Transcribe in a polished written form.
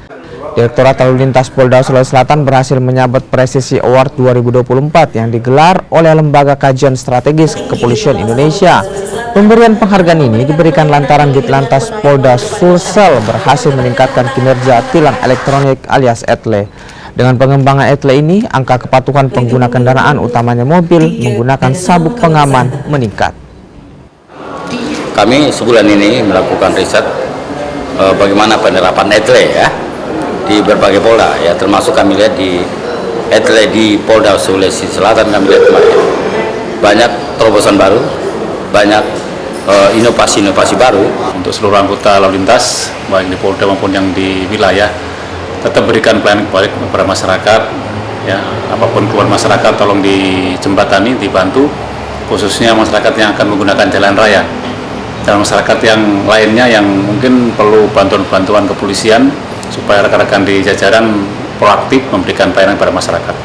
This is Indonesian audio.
Direktorat Lalu Lintas Polda Sulawesi Selatan berhasil menyabet Presisi Award 2024 yang digelar oleh Lembaga Kajian Strategis Kepolisian Indonesia. Pemberian penghargaan ini diberikan lantaran Ditlantas Polda Sulsel berhasil meningkatkan kinerja tilang elektronik alias ETLE. Dengan pengembangan ETLE ini, angka kepatuhan pengguna kendaraan utamanya mobil menggunakan sabuk pengaman meningkat. Kami sebulan ini melakukan riset bagaimana penerapan ETLE ya di berbagai Polda ya, termasuk kami lihat di ETLE di Polda Sulawesi Selatan. Kami lihat kemarin banyak terobosan baru, banyak inovasi-inovasi baru untuk seluruh anggota lalu lintas baik di Polda maupun yang di wilayah, tetap berikan pelayanan kepada masyarakat ya, apapun keluar masyarakat tolong dijembatani, dibantu, khususnya masyarakat yang akan menggunakan jalan raya dan masyarakat yang lainnya yang mungkin perlu bantuan kepolisian supaya rekan-rekan di jajaran proaktif memberikan pelayanan kepada masyarakat.